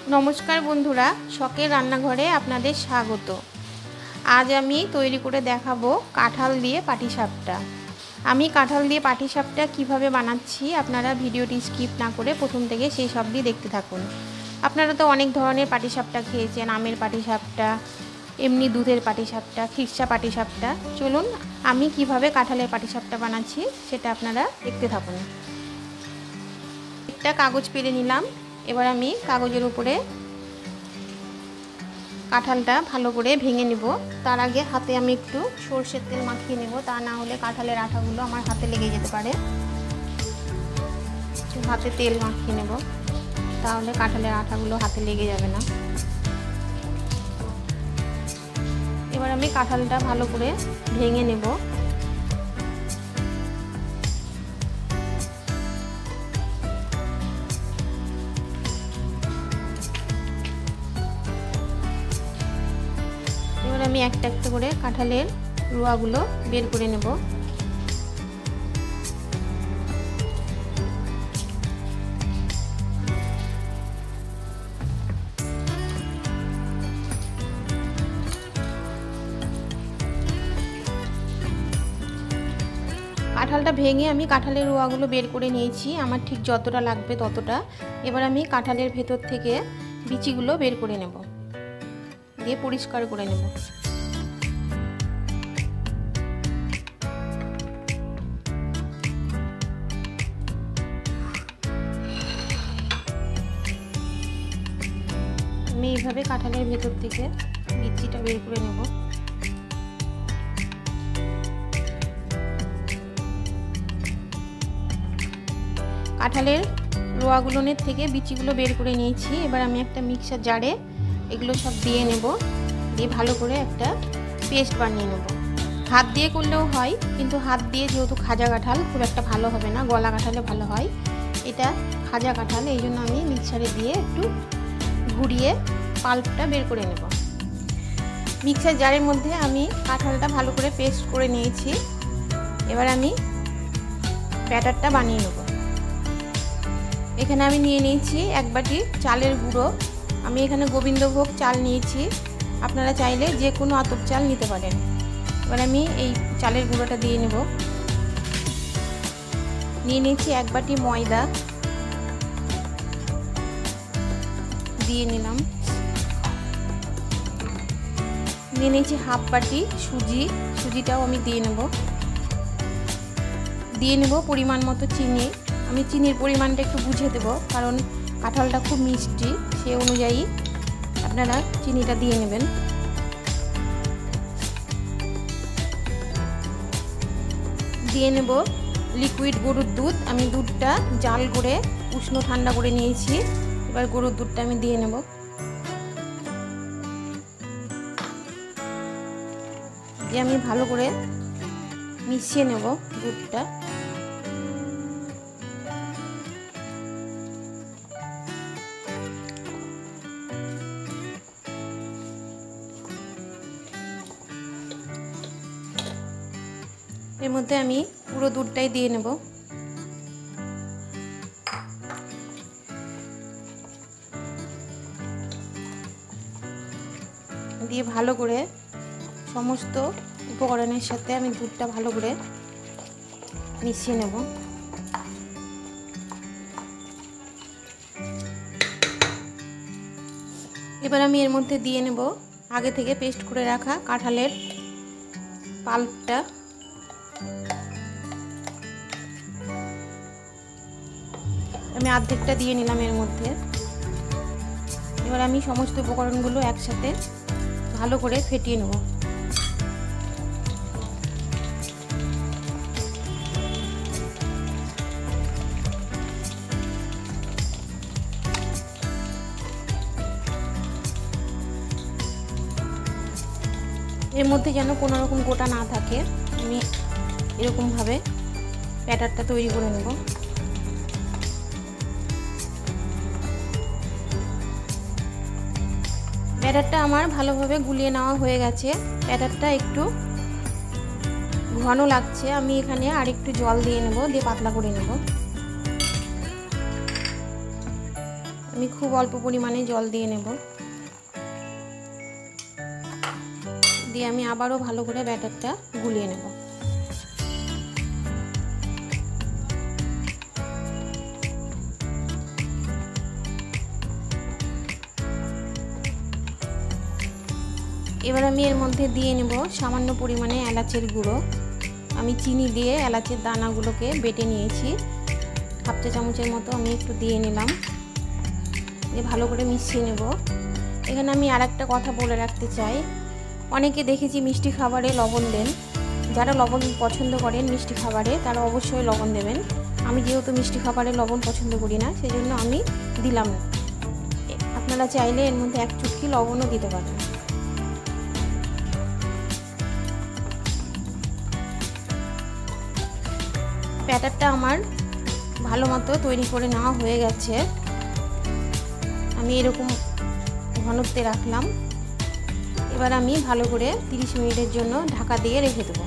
नमस्कार बंधुरा शखेर रान्नाघरे आपनादेर स्वागत। आज आमी तैरी करे देखाबो काँठाल दिए पाटीसापटा। आमी काँठाल दिए पाटीसापटा किभाबे बानाच्छि आपनारा भिडियोटी स्किप ना करे प्रथम थेके शेष अब्दि देखते थाकुन। आपनारा तो अनेक धरनेर पाटीसापटा खेयेछेन, आमेर पाटीसापटा, एमनि दूधेर पाटीसापटा, खिरसा पाटीसापटा। चलुन आमी किभाबे काँठालेर पाटीसापटा बानाच्छि सेटा आपनारा देखते थाकुन। एकटा कागज पेरे निलाम। एबार आमी कागजेर उपरे काँठालटा भालो करे भेंगे नेब। तार आगे हाथे आमी एकटू सर्षेर तेल माखिए नेब, ता ना होले काँठालेर आठागुलो आमार हाथे लेगे जेते पारे। हाथे तेल माखिए नेब, ताहले काँठालेर आठागुलो हाथे लेगे जाबे ना। एबार आमी काँठालटा भालो करे भेंगे नेब। আমি একটা একটা করে কাঁঠালের রুয়াগুলো বের করে নেব। কাঁঠালটা ভেঙে আমি কাঁঠালের রুয়াগুলো বের করে নিয়েছি, আমার ঠিক যতটা লাগবে ততটা। এবার আমি কাঁঠালের ভেতর থেকে বিচিগুলো বের করে নেব, দিয়ে পরিষ্কার করে নেব। আমি এইভাবে কাঁঠালের ভেতর থেকে বিচিটা বের করে নেব। কাঁঠালের রোয়াগুলোনের থেকে বিচিগুলো বের করে নিয়েছি। এবার আমি একটা মিক্সার জারে এগুলো সব দিয়ে নেব, দিয়ে ভালো করে একটা পেস্ট বানিয়ে নেব। হাত দিয়ে করলেও হয়, কিন্তু হাত দিয়ে যেহেতু খাজা কাঁঠাল খুব একটা ভালো হবে না, গলা কাঁঠালে ভালো হয়। এটা খাজা কাঁঠাল, এই জন্য আমি মিক্সারে দিয়ে একটু ঘুরিয়ে পাল্পটা বের করে নেব। মিক্সার জারের মধ্যে আমি কাঁঠালটা ভালো করে পেস্ট করে নিয়েছি। এবার আমি ব্যাটারটা বানিয়ে নেব। এখানে আমি নিয়ে নিয়েছি এক বাটি চালের গুঁড়ো। আমি এখানে গোবিন্দভোগ চাল নিয়েছি, আপনারা চাইলে যে কোনো আতপ চাল নিতে পারেন। এবার আমি এই চালের গুঁড়োটা দিয়ে নেব। নিয়ে নিয়েছি এক বাটি ময়দা, দিয়ে নিলাম। নিয়ে নিয়েছি হাফ বাটি সুজি, সুজিটাও আমি দিয়ে নেব। দিয়ে নেব পরিমাণ মতো চিনি। আমি চিনির পরিমাণটা একটু বুঝে দেব, কারণ কাঁঠালটা খুব মিষ্টি, সে অনুযায়ী আপনারা চিনিটা দিয়ে নেবেন। দিয়ে নেব লিকুইড গরুর দুধ। আমি দুধটা জাল করে উষ্ণ ঠান্ডা করে নিয়েছি। এবার গরুর দুধটা আমি দিয়ে নেব। দিয়ে আমি ভালো করে মিশিয়ে নেব দুধটা। এর মধ্যে আমি পুরো দুধটাই দিয়ে নেব। দিয়ে ভালো করে সমস্ত উপকরণের সাথে আমি দুধটা ভালো করে মিশিয়ে নেব। এবার আমি এর মধ্যে দিয়ে নেব আগে থেকে পেস্ট করে রাখা কাঁঠালের পাল্পটা। আমি অর্ধেকটা দিয়ে নিলাম এর মধ্যে। এবার আমি সমস্ত উপকরণগুলো একসাথে ভালো করে ফেটিয়ে নেব। এর মধ্যে যেন কোনো রকম গোটা না থাকে, আমি এরকমভাবে ব্যাটারটা তৈরি করে নেব। ব্যাটারটা আমার ভালোভাবে গুলিয়ে নেওয়া হয়ে গেছে। ব্যাটারটা একটু ঘন লাগছে, আমি এখানে আর একটু জল দিয়ে নেব, দিয়ে পাতলা করে নেব। আমি খুব অল্প পরিমাণে জল দিয়ে নেব, দিয়ে আমি আবারও ভালো করে ব্যাটারটা গুলিয়ে নেব। এবার আমি এর মধ্যে দিয়ে নেব সামান্য পরিমাণে এলাচের গুঁড়ো। আমি চিনি দিয়ে এলাচের দানাগুলোকে বেটে নিয়েছি, হাফ চা চামচের মতো আমি একটু দিয়ে নিলাম, দিয়ে ভালো করে মিশিয়ে নেব। এখানে আমি আর একটা কথা বলে রাখতে চাই, অনেকে দেখেছি মিষ্টি খাবারে লবণ দেন। যারা লবণ পছন্দ করেন মিষ্টি খাবারে তারা অবশ্যই লবণ দেবেন। আমি যেহেতু মিষ্টি খাবারে লবণ পছন্দ করি না, সেই জন্য আমি দিলাম না। আপনারা চাইলে এর মধ্যে এক চুটকি লবণও দিতে পারেন। ব্যাটারটা আমার ভালো মতো তৈরি করে নেওয়া হয়ে গেছে। আমি এরকম ঘনত্বে রাখলাম। এবার আমি ভালো করে 30 মিনিটের জন্য ঢাকা দিয়ে রেখে দেব।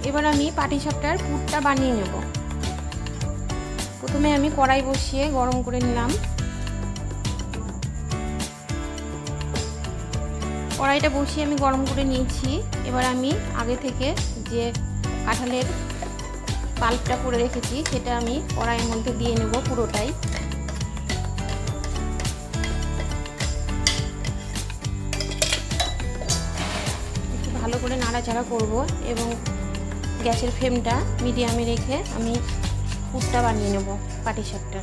এবার আমি পাটিসাপটার পুরটা বানিয়ে নেব। প্রথমে আমি কড়াই বসিয়ে গরম করে নিলাম। কড়াইটা বসিয়ে আমি গরম করে নিয়েছি। এবার আমি আগে থেকে যে কাঁঠালের পাল্পটা করে রেখেছি সেটা আমি কড়াইয়ের মধ্যে দিয়ে নেব পুরোটাই। একটু ভালো করে নাড়াচাড়া করব এবং গ্যাসের ফ্লেমটা মিডিয়ামে রেখে আমি পুরটা বানিয়ে নেব পাটিসাপটা।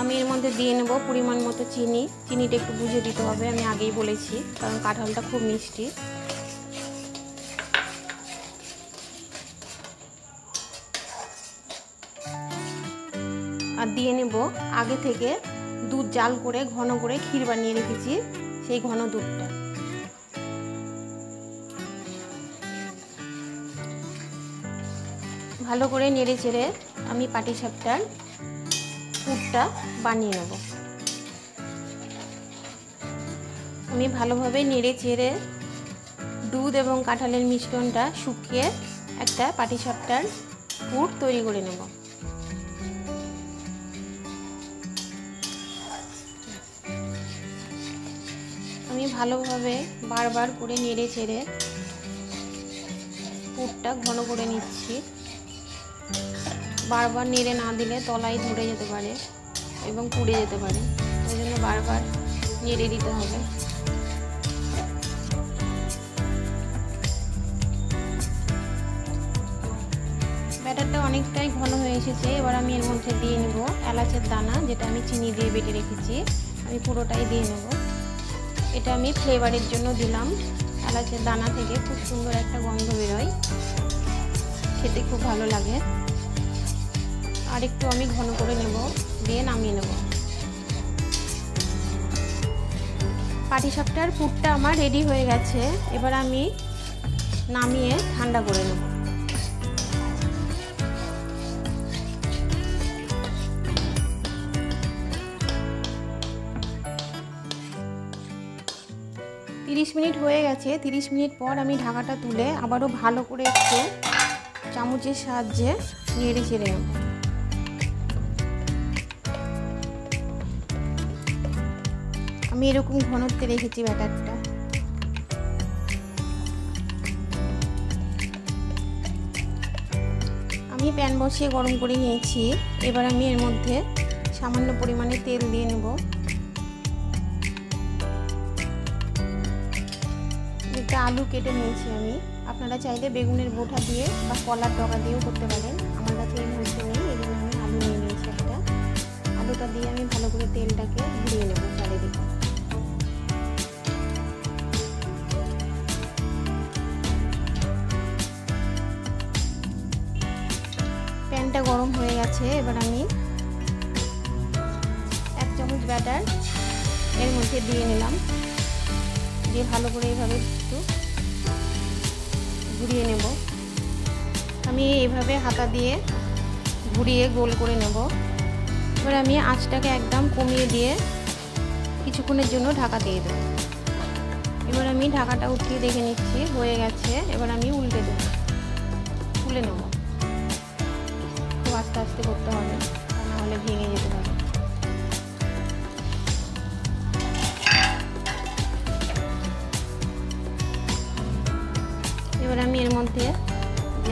আমি এর মধ্যে দিয়ে নেব পরিমাণ মতো চিনি। চিনিটা একটু বুঝে দিতে হবে, আমি আগেই বলেছি, কারণ কাঁঠালটা খুব মিষ্টি। আর দিয়ে নেব আগে থেকে দুধ জাল করে ঘন করে ক্ষীর বানিয়ে রেখেছি, সেই ঘন দুধটা। ভালো করে নেড়ে চেড়ে আমি পাটিসাপটার পুরটা বানিয়ে নেব। আমি ভালোভাবে নেড়ে চেড়ে দুধ এবং কাঁঠালের মিশ্রণটা শুকিয়ে একটা পাটিসাপটার পুর তৈরি করে নেব। আমি ভালোভাবে বারবার করে নেড়ে চেড়ে পুরটা ঘন করে নিচ্ছি। বারবার নেড়ে না দিলে তলায় ধরে যেতে পারে এবং পুড়ে যেতে পারে, ওই জন্য বারবার নেড়ে দিতে হবে। ব্যাটারটা অনেকটাই ঘন হয়ে এসেছে। এবার আমি এর মধ্যে দিয়ে নেব এলাচের দানা, যেটা আমি চিনি দিয়ে বেটে রেখেছি। আমি পুরোটাই দিয়ে নেব। এটা আমি ফ্লেভারের জন্য দিলাম। এলাচের দানা থেকে খুব সুন্দর একটা গন্ধ বেরোয়, খেতে খুব ভালো লাগে। আর একটু আমি ঘন করে নেব, দিয়ে নামিয়ে নেব। পাটিসাপটার পুরটা আমার রেডি হয়ে গেছে। এবার আমি নামিয়ে ঠান্ডা করে নেব। তিরিশ মিনিট হয়ে গেছে। 30 মিনিট পর আমি ঢাকাটা তুলে আবারও ভালো করে একটু চামচের সাহায্যে নেড়ে চেড়ে নেব। আমি এরকম ঘনত্বে রেখেছি ব্যাটারটা। আমি প্যান বসিয়ে গরম করে নিয়েছি। এবার আমি এর মধ্যে সামান্য পরিমাণে তেল দিয়ে নেব। একটা আলু কেটে নিয়েছি আমি। আপনারা চাইলে বেগুনের বোটা দিয়ে বা কলার ডগা দিয়েও করতে পারেন। আমার কাছে এই মুহূর্তে নেই, এই জন্য আমি আলু নিয়ে নিয়েছি একটা। আলুটা দিয়ে আমি ভালো করে তেলটাকে ঘুরিয়ে নেব চারিদিকে। প্যানটা গরম হয়ে গেছে। এবার আমি 1 চামচ ব্যাটার এর মধ্যে দিয়ে নিলাম, দিয়ে ভালো করে এইভাবে একটু ঘুরিয়ে নেব। আমি এইভাবে হাতা দিয়ে ঘুরিয়ে গোল করে নেব। এবার আমি আঁচটাকে একদম কমিয়ে দিয়ে কিছুক্ষণের জন্য ঢাকা দিয়ে দেব। এবার আমি ঢাকাটা উঠিয়ে দেখে নিচ্ছি হয়ে গেছে। এবার আমি উল্টে দেবো, তুলে নেব। খুব আস্তে আস্তে করতে হবে, নাহলে ভেঙে যেতে পারে। এবার আমি এর মধ্যে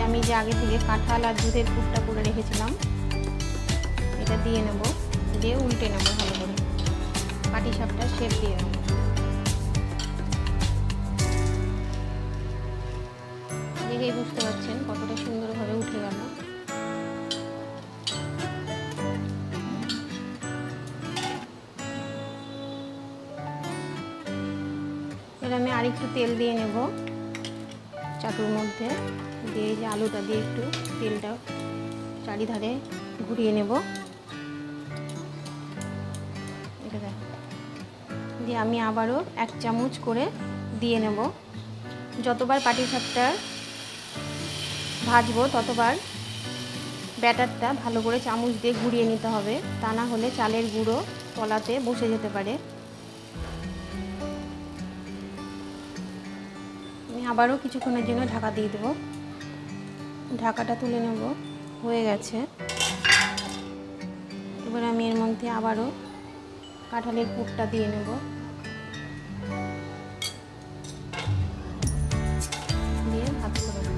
আমি যে আগে থেকে কাঁঠাল আর দুধের পুরটা করে রেখেছিলাম এটা দিয়ে নেব, দিয়ে উল্টে নেব ভালো করে, পাটিসাপটা শেপ দিয়ে নেব। দেখেই বুঝতে পারছেন কতটা সুন্দরভাবে উঠে গেল। এবার আমি আরেকটু তেল দিয়ে নেব চাটুর মধ্যে, দিয়ে যে আলুটা দিয়ে একটু তেলটা চারিধারে ঘুরিয়ে নেব। এটা দেখো, দিয়ে আমি আবারও 1 চামচ করে দিয়ে নেব। যতবার পাটিসাপটা ভাজবো ততবার ব্যাটারটা ভালো করে চামচ দিয়ে ঘুরিয়ে নিতে হবে, তা না হলে চালের গুঁড়ো তলাতে বসে যেতে পারে। আমি আবারও কিছুক্ষণের জন্য ঢাকা দিয়ে দেবো। ঢাকাটা তুলে নেব, হয়ে গেছে। এবার আমি এর মধ্যে আবারও কাঁঠালের পুরটা দিয়ে নেব, দিয়ে ভাজ করে নেব।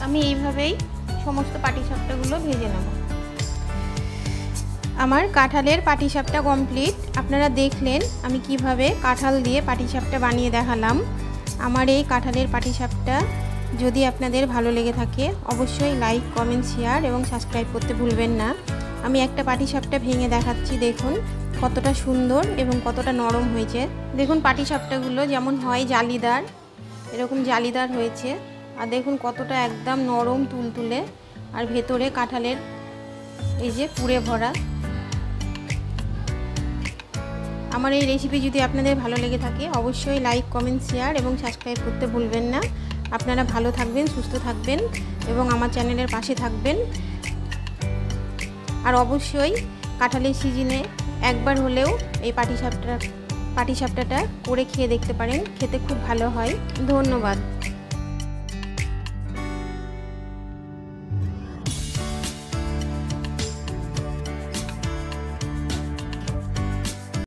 আমি এইভাবেই সমস্ত পাটিসাপটাগুলো ভেজে নেব। আমার কাঁঠালের পাটিসাপটা কমপ্লিট। আপনারা দেখলেন আমি কিভাবে কাঁঠাল দিয়ে পাটিসাপটা বানিয়ে দেখালাম। আমার এই কাঁঠালের পাটিসাপটা যদি আপনাদের ভালো লেগে থাকে অবশ্যই লাইক, কমেন্ট, শেয়ার এবং সাবস্ক্রাইব করতে ভুলবেন না। আমি একটা পাটিসাপটা ভেঙে দেখাচ্ছি, দেখুন কতটা সুন্দর এবং কতটা নরম হয়েছে। দেখুন পাটিসাপটাগুলো যেমন হয় জালিদার, এরকম জালিদার হয়েছে। আর দেখুন কতটা একদম নরম তুলতুলে, আর ভেতরে কাঁঠালের এই যে পুরে ভরা। আমার এই রেসিপি যদি আপনাদের ভালো লেগে থাকে অবশ্যই লাইক, কমেন্ট, শেয়ার এবং সাবস্ক্রাইব করতে ভুলবেন না। আপনারা ভালো থাকবেন, সুস্থ থাকবেন এবং আমার চ্যানেলের পাশে থাকবেন। আর অবশ্যই কাঁঠালের সিজনে একবার হলেও এই পাটিসাপটাটা করে খেয়ে দেখতে পারেন, খেতে খুব ভালো হয়। ধন্যবাদ।